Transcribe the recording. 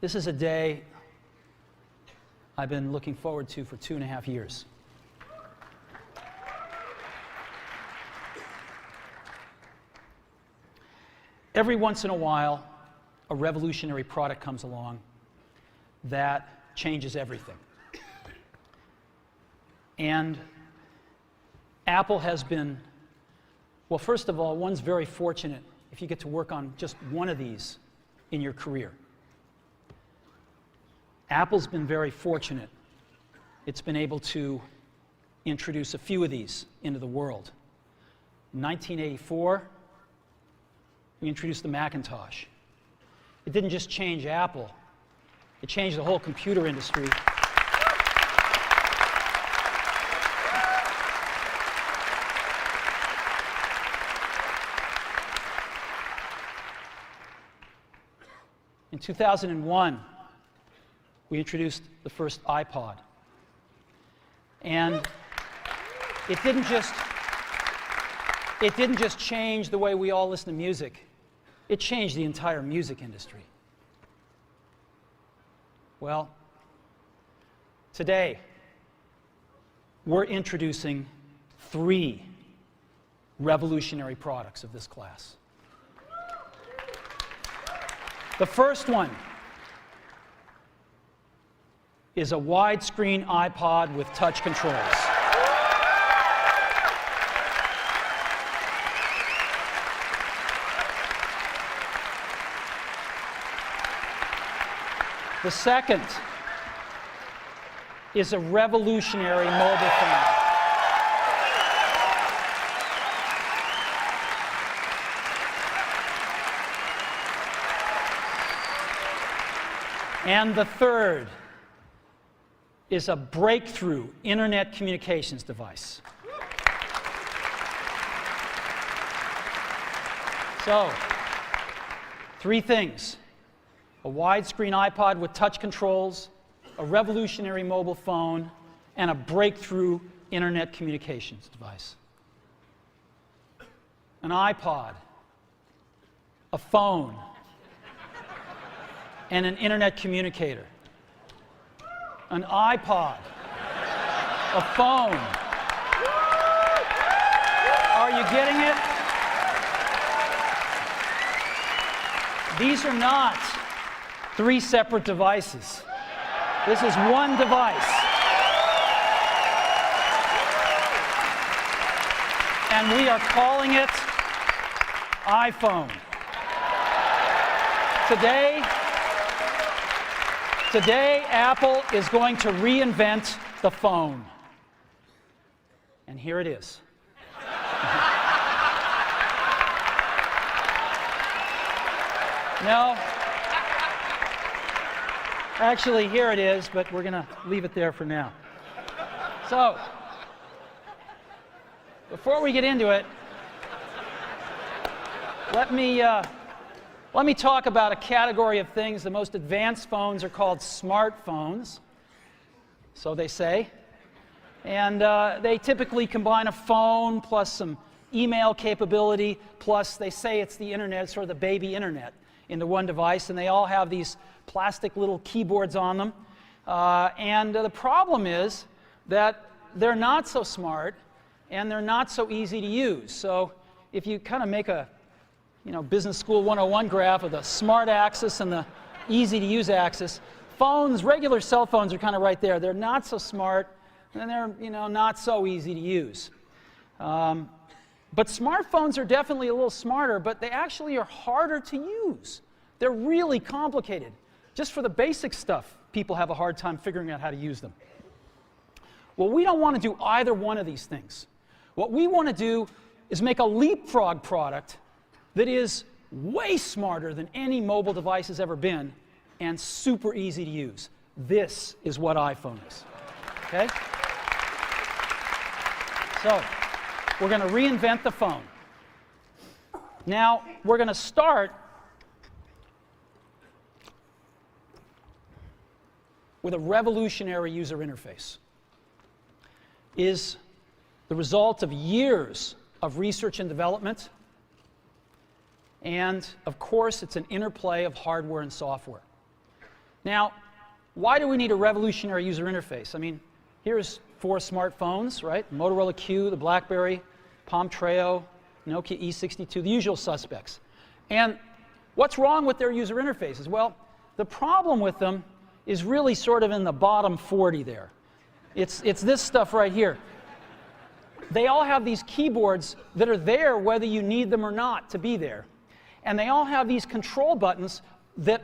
This is a day I've been looking forward to for 2.5 years. Every once in a while, a revolutionary product comes along that changes everything. And Apple has been, well, first of all, one's very fortunate if you get to work on just one of these in your career. Apple's been very fortunate. It's been able to introduce a few of these into the world. In 1984, we introduced the Macintosh. It didn't just change Apple, it changed the whole computer industry. In 2001, we introduced the first iPod. And it didn't just change the way we all listen to music. It changed the entire music industry. Well, today, we're introducing 3 revolutionary products of this class. The first one is a widescreen iPod with touch controls. The second is a revolutionary mobile phone. And the third is a breakthrough internet communications device. So, 3 things: a widescreen iPod with touch controls, a revolutionary mobile phone, and a breakthrough internet communications device. An iPod, a phone, and an internet communicator. An iPod, a phone. Are you getting it? These are not 3 separate devices. This is one device. And we are calling it iPhone. Today, Apple is going to reinvent the phone. And here it is. No. Actually, here it is, but we're going to leave it there for now. So, before we get into it, let me talk about a category of things. The most advanced phones are called smartphones, so they say. And they typically combine a phone plus some email capability, plus they say it's the internet, sort of the baby internet, into one device. And they all have these plastic little keyboards on them. And the problem is that they're not so smart and they're not so easy to use. So if you kind of make a Business School 101 graph of the smart axis and the easy to use axis, regular cell phones are kind of right there. They're not so smart and they're not so easy to use. But smartphones are definitely a little smarter, but they actually are harder to use. They're really complicated. Just for the basic stuff, people have a hard time figuring out how to use them. Well, we don't want to do either one of these things. What we want to do is make a leapfrog product that is way smarter than any mobile device has ever been and super easy to use. This is what iPhone is. Okay? So, we're going to reinvent the phone. Now, we're going to start with a revolutionary user interface. Is the result of years of research and development, and of course it's an interplay of hardware and software. Now, why do we need a revolutionary user interface? I mean, here's 4 smartphones, right? Motorola Q, the BlackBerry, Palm Treo, Nokia E62, the usual suspects. And what's wrong with their user interfaces? Well, the problem with them is really sort of in the bottom 40 there. It's this stuff right here. They all have these keyboards that are there whether you need them or not to be there. And they all have these control buttons that